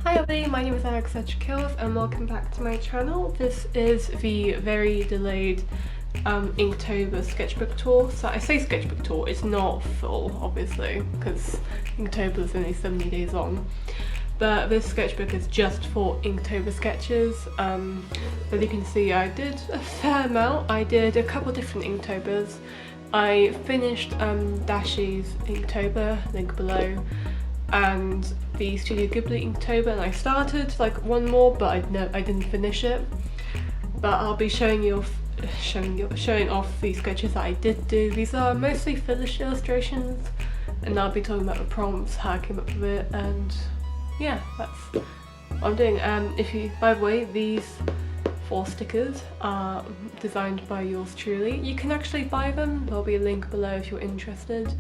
Hi everybody, my name is Alexa and welcome back to my channel. This is the very delayed Inktober Sketchbook tour. So I say Sketchbook tour, it's not full obviously because Inktober is only 70 days on. But this sketchbook is just for Inktober sketches. As you can see, I did a fair amount. I did a couple different Inktobers. I finished Dashie's Inktober, link below, and the Studio Ghibli Inktober, and I started like one more, but I didn't finish it. But I'll be showing off the sketches that I did do. These are mostly finished illustrations, and I'll be talking about the prompts, how I came up with it, and yeah, that's what I'm doing. By the way, these 4 stickers are designed by yours truly. You can actually buy them, there'll be a link below if you're interested.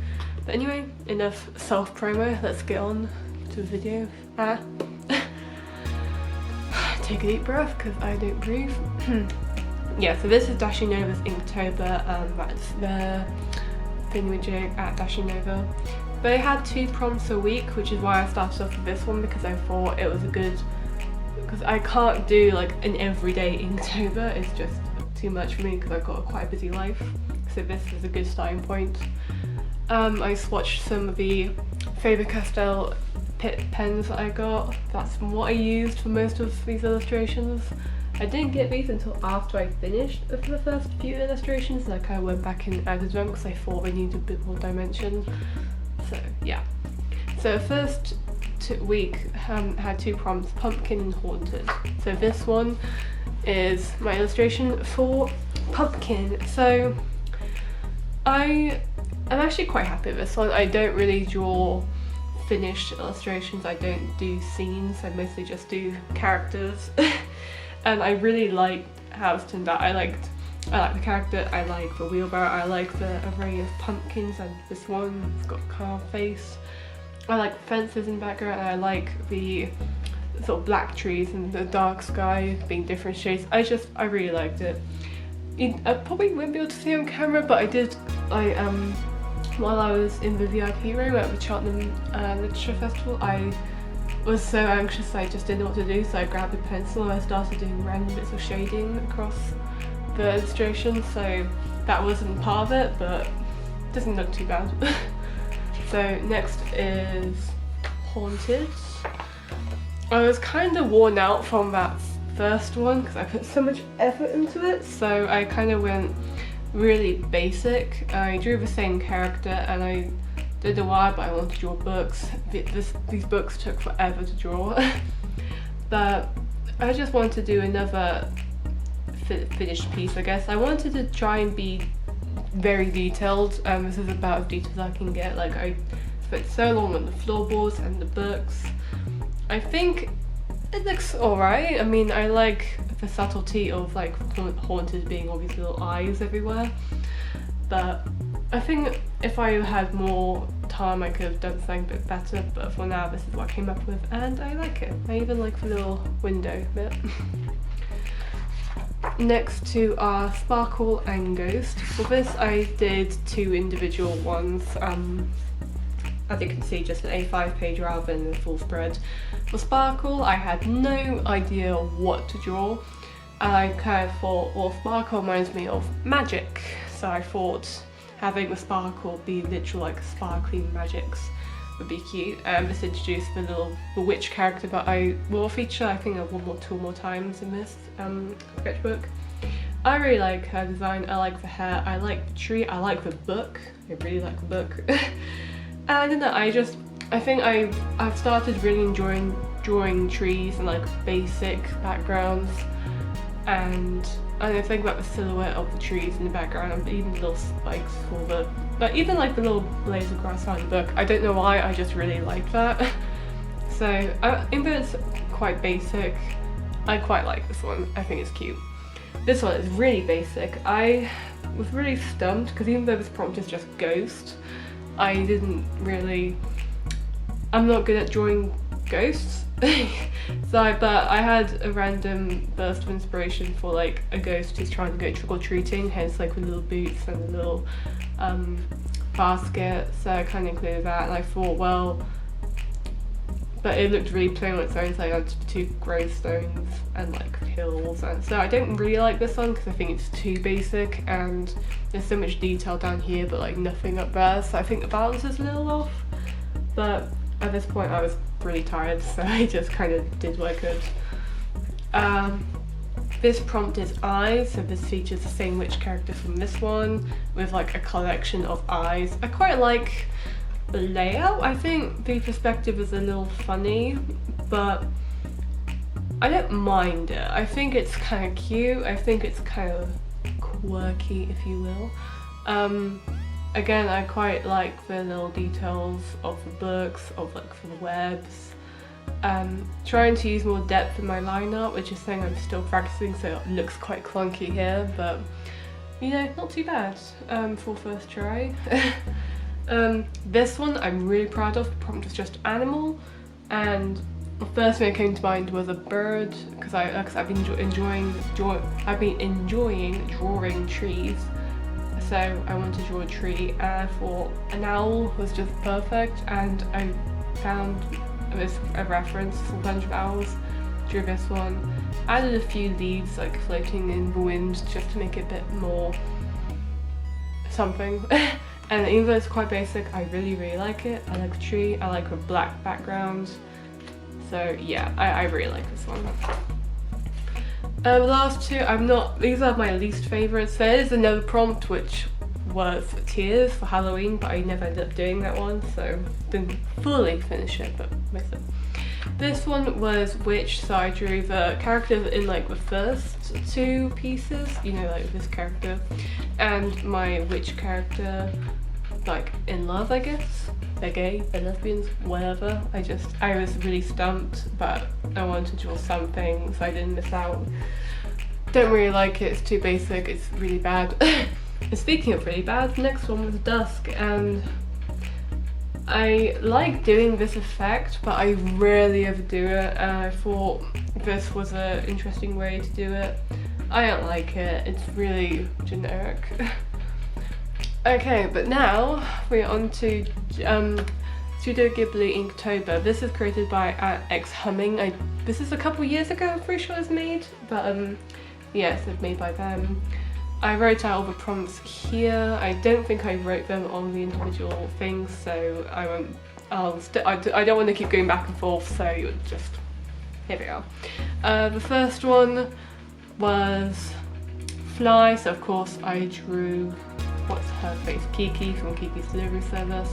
But anyway, enough self-promo, let's get on to the video. Take a deep breath because I don't breathe. Yeah, so this is DashieNova's Inktober, that's the thingamajig at DashieNova. But I had 2 prompts a week, which is why I started off with this one, because I thought it was a good, because I can't do like an everyday Inktober, it's just too much for me because I've got quite a busy life. So this is a good starting point. I swatched some of the Faber-Castell pens that I got. That's what I used for most of these illustrations. I didn't get these until after I finished the first few illustrations, like I went back and added them because I thought they needed a bit more dimension. So yeah. So first week had 2 prompts, Pumpkin and Haunted. So this one is my illustration for Pumpkin. So I'm actually quite happy with this one. I don't really draw finished illustrations, I don't do scenes, I mostly just do characters. And I really like how it's turned out. I like the character, I like the wheelbarrow, I like the array of pumpkins, and this one has got a car face. I like fences in the background, and I like the sort of black trees and the dark sky being different shades. I really liked it. I probably won't be able to see on camera, but while I was in the VIP room at the Cheltenham Literature Festival, I was so anxious I just didn't know what to do, so I grabbed a pencil and I started doing random bits of shading across the illustration. So that wasn't part of it, but it doesn't look too bad. So next is Haunted. I was kind of worn out from that first one because I put so much effort into it, so I kind of went really basic. I drew the same character and I don't know why, but I wanted to draw books. These books took forever to draw. But I just wanted to do another finished piece, I guess. I wanted to try and be very detailed. This is about as detailed as I can get. Like, I spent so long on the floorboards and the books. I think it looks alright. I mean, I like the subtlety of like Haunted being all these little eyes everywhere. But I think if I had more time I could have done something a bit better, but for now this is what I came up with and I like it. I even like the little window bit. Next to are Sparkle and Ghost. For this I did 2 individual ones. As you can see, just an A5 page rather than a full spread. For Sparkle, I had no idea what to draw, and I kind of thought, well, Sparkle reminds me of magic, so I thought having the sparkle be literal like sparkling magics would be cute. This introduced the witch character that I will feature, I think, 1 or 2 more times in this sketchbook. I really like her design, I like the hair, I like the tree, I like the book, I really like the book. And I don't know, I think I've started really enjoying drawing trees and like basic backgrounds, and I think about the silhouette of the trees in the background and even the little spikes for even like the little blades of grass around the book. I don't know why, I just really like that. So even though it's quite basic, I quite like this one, I think it's cute. This one is really basic. I was really stumped because even though this prompt is just ghost, I'm not good at drawing ghosts. But I had a random burst of inspiration for like a ghost who's trying to go trick-or-treating, hence like with little boots and the little basket, so I kind of included that, and I thought, well, but it looked really plain on its own, so I had 2 gravestones and like hills, and so I don't really like this one because I think it's too basic and there's so much detail down here but like nothing up there, so I think the balance is a little off. But at this point I was really tired, so I just kind of did what I could. This prompt is eyes, so this features the same witch character from this one with like a collection of eyes. I quite like the layout. I think the perspective is a little funny, but I don't mind it. I think it's kind of cute. I think it's kind of quirky, if you will. Again, I quite like the little details of the books, of like for the webs. Trying to use more depth in my line art, which is something I'm still practicing, so it looks quite clunky here, but you know, not too bad for first try. This one I'm really proud of. The prompt was just animal, and the first thing that came to mind was a bird, because I've been enjoying drawing trees, so I wanted to draw a tree, and I thought an owl was just perfect, and I found a reference for a bunch of owls, drew this one, added a few leaves like floating in the wind just to make it a bit more something. And even though it's quite basic, I really like it. I like the tree, I like a black background, so yeah, I really like this one. The last two, these are my least favourites. There is another prompt which was tears for Halloween, but I never ended up doing that one, so didn't fully finish it, but missed it. This one was witch, so I drew the characters in like the first 2 pieces, you know, like this character and my witch character like in love, I guess. They're gay, they're lesbians, whatever. I was really stumped, but I wanted to draw something so I didn't miss out. Don't really like it, it's too basic, it's really bad. And speaking of really bad, the next one was dusk, and I like doing this effect, but I rarely ever do it, and I thought this was an interesting way to do it. I don't like it, it's really generic. Okay, but now we're on to Studio Ghibli Inktober. This is created by X-Humming. This is a couple years ago, I'm pretty sure it was made, but yes, it's made by them. I wrote out all the prompts here. I don't think I wrote them on the individual things, so I won't. I don't want to keep going back and forth, so you would just, here we are. The first one was Fly, so of course I drew, what's her face, Kiki from Kiki's Delivery Service.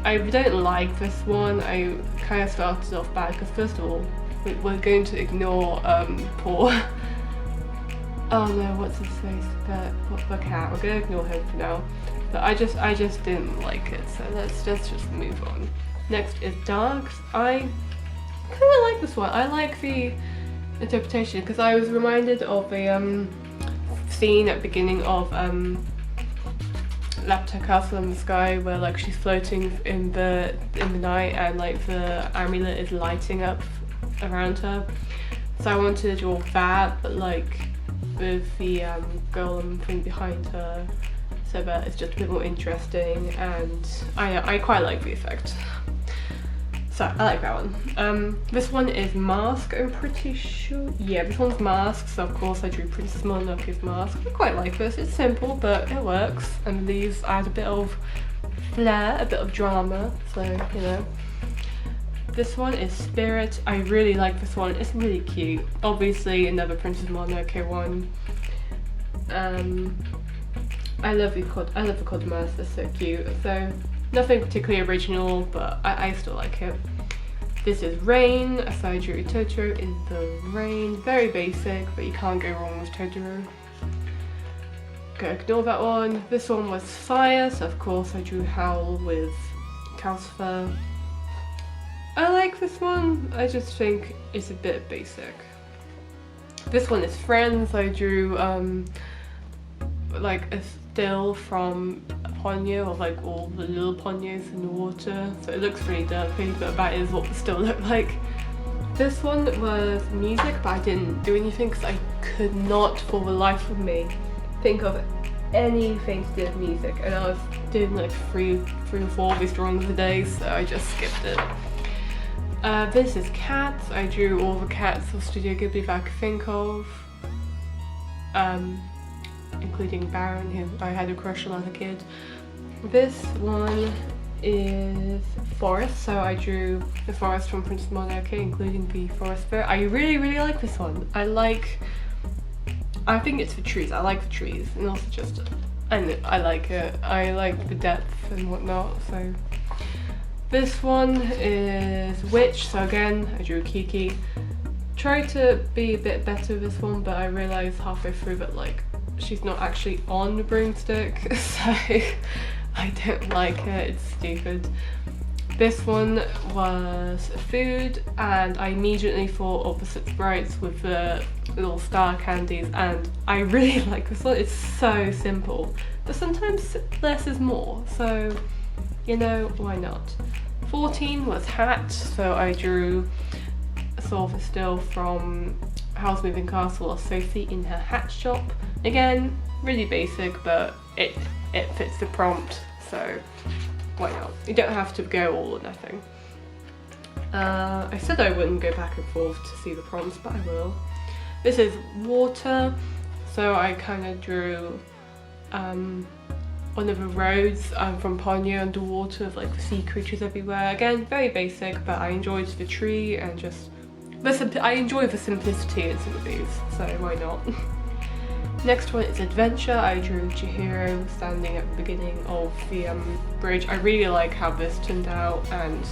I don't like this one. I kind of started off bad because first of all, we're going to ignore poor. Oh no, what's his face? The cat. We're gonna ignore him for now. But I just didn't like it, so let's just move on. Next is Darks. I kind of like this one. I like the interpretation because I was reminded of a scene at the beginning of Laptop Castle in the Sky, where like she's floating in the night and like the amulet is lighting up around her. So I wanted to draw that, but like with the golem thing behind her, so that it's just a bit more interesting, and I quite like the effect. So I like that one. This one is Mask, I'm pretty sure. Yeah, this one's Mask, so of course I drew Princess Mononoke's mask. I quite like this, it's simple but it works, and these add a bit of flair, a bit of drama, so you know. This one is Spirit. I really like this one, it's really cute. Obviously another Princess Mononoke one. I love the Codmas, they're so cute. So nothing particularly original, but I still like it. This is Rain, so I drew Totoro in the rain. Very basic, but you can't go wrong with Totoro. Okay, ignore that one. This one was Fire, so of course I drew Howl with Calcifer. I like this one, I just think it's a bit basic. This one is Friends. I drew like a still from a Ponyo of like all the little Ponyos in the water, so it looks really derpy, but that is what the still looked like. This one was Music, but I didn't do anything because I could not for the life of me think of anything to do with music, and I was doing like three or four of these drawings a day, so I just skipped it. This is cats. I drew all the cats of Studio Ghibli that I could think of, including Baron, who I had a crush on as a kid. This one is forest, so I drew the forest from Princess Mononoke, including the forest bit. I really like this one. I think it's the trees. I like the trees, and also just, and I like it. I like the depth and whatnot. So this one is witch. So again, I drew Kiki. Tried to be a bit better with this one, but I realized halfway through that like she's not actually on the broomstick, so I don't like it. It's stupid. This one was food, and I immediately thought of the sprites with the little star candies, and I really like this one. It's so simple, but sometimes less is more, so you know, why not? 14 was hat, so I drew sort of a still from Howl's Moving Castle of Sophie in her hat shop. Again, really basic, but it fits the prompt, so why not? You don't have to go all or nothing. I said I wouldn't go back and forth to see the prompts, but I will. This is water, so I kind of drew one of the roads from Ponyo underwater with like the sea creatures everywhere. Again, very basic, but I enjoyed the tree and just I enjoy the simplicity in some of these, so why not? Next one is adventure. I drew Chihiro standing at the beginning of the bridge. I really like how this turned out, and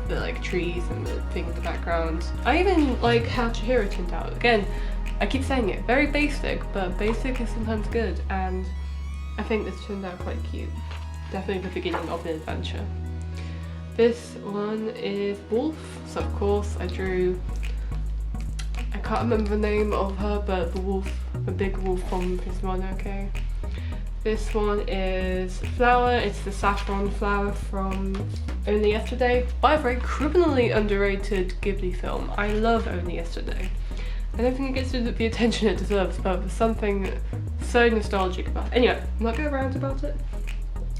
the like trees and the thing in the background. I even like how Chihiro turned out. Again, I keep saying it, very basic, but basic is sometimes good, and I think this turned out quite cute. Definitely the beginning of an adventure. This one is wolf, so of course I drew, I can't remember the name of her, but the wolf, the big wolf from Princess Mononoke. This one is flower. It's the saffron flower from Only Yesterday, by a very criminally underrated Ghibli film. I love Only Yesterday. I don't think it gets the attention it deserves, but there's something so nostalgic about it. Anyway, I'm not going to rant about it.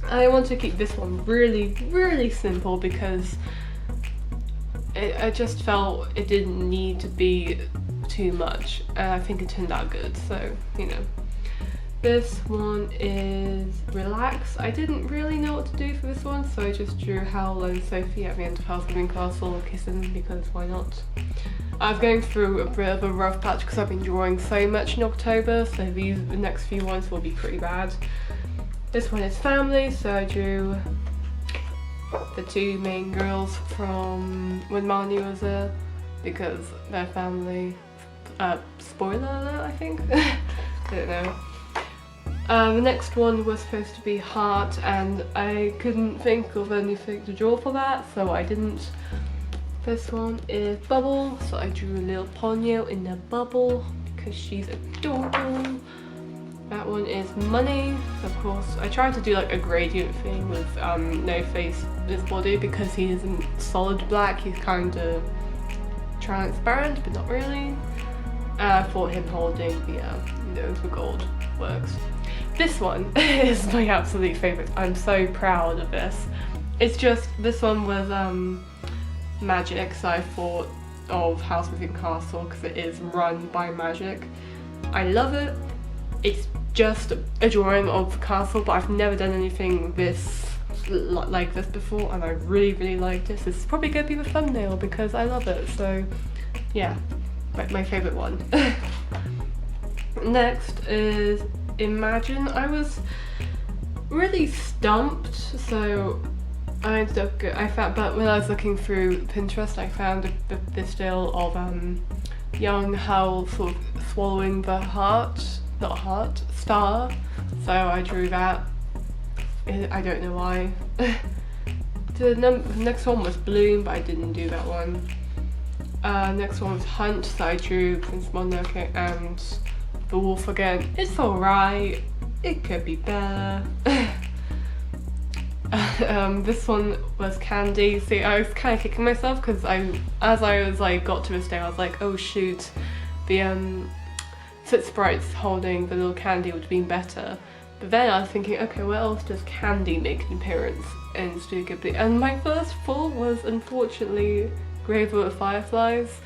I want to keep this one really simple because I just felt it didn't need to be too much, and I think it turned out good, so you know. This one is relax. I didn't really know what to do for this one, so I just drew Howl and Sophie at the end of Howl's Moving Castle kissing, because why not? I was going through a bit of a rough patch because I've been drawing so much in October, so the next few ones will be pretty bad. This one is family, so I drew the two main girls from when Marnie was there, because their family, spoiler alert I think, I don't know. The next one was supposed to be heart, and I couldn't think of anything to draw for that, so I didn't. This one is bubble, so I drew a little Ponyo in the bubble because she's adorable. That one is money. Of course, I tried to do like a gradient thing with no face his body because he isn't solid black, he's kind of transparent but not really. I thought him holding the gold works. This one is my absolute favourite. I'm so proud of this. It's just, this one was magic, so I thought of Howl's Moving Castle because it is run by magic. I love it. It's just a drawing of the castle, but I've never done anything like this before, and I really like this. This is probably going to be the thumbnail because I love it, so yeah, my favourite one. Next is Imagine. I was really stumped, so I ended up, but when I was looking through Pinterest, I found this still of young Howl sort of swallowing the star, so I drew that. I don't know why. The next one was Bloom, but I didn't do that one. Next one was Hunt, so I drew Princess Mononoke and the wolf again. It's alright, it could be better. This one was Candy. See, I was kind of kicking myself because as I was like got to this day, I was like, oh shoot, the Soot Sprites holding the little candy would have been better. But then I was thinking, okay, where else does Candy make an appearance in Studio Ghibli? And my first thought was unfortunately Raven with Fireflies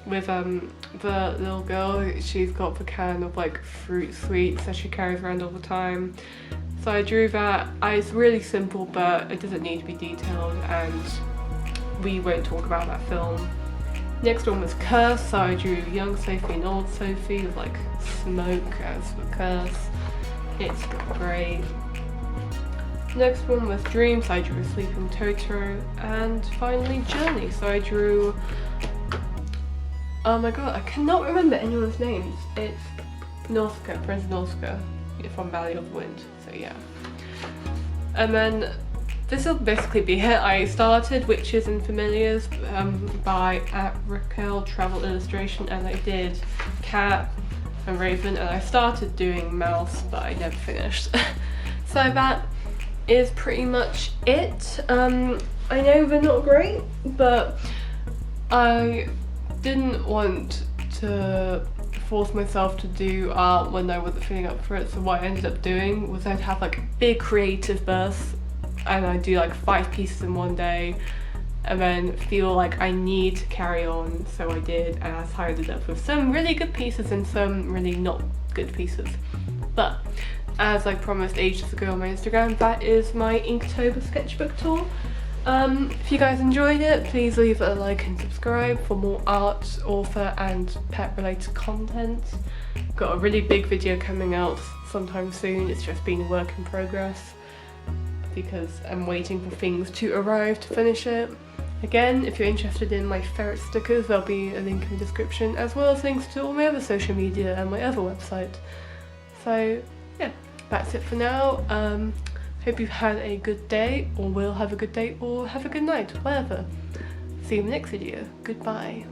with the little girl. She's got the can of like fruit sweets that she carries around all the time. So I drew that. It's really simple, but it doesn't need to be detailed, and we won't talk about that film. Next one was Curse, so I drew young Sophie and old Sophie with like smoke as the curse. It's great. Next one was Dream, so I drew Sleeping Totoro, and finally Journey, so I drew, oh my god, I cannot remember anyone's names. It's Nausicaa, Prince Nausicaa from Valley of the Wind, so yeah. And then this will basically be it. I started Witches and Familiars by Raquel Travel Illustration, and I did Cat and Raven, and I started doing Mouse, but I never finished. So that is pretty much it. I know they're not great, but I didn't want to force myself to do art when I wasn't feeling up for it, so what I ended up doing was I'd have like a big creative burst, and I'd do like 5 pieces in one day, and then feel like I need to carry on, so I did, and I tied it up with some really good pieces and some really not good pieces. But as I promised ages ago on my Instagram, that is my Inktober Sketchbook tour. If you guys enjoyed it, please leave a like and subscribe for more art, author and pet related content. Got a really big video coming out sometime soon. It's just been a work in progress because I'm waiting for things to arrive to finish it. Again, if you're interested in my ferret stickers, there'll be a link in the description, as well as links to all my other social media and my other website. So yeah, that's it for now. Hope you've had a good day, or will have a good day, or have a good night, whatever. See you in the next video. Goodbye.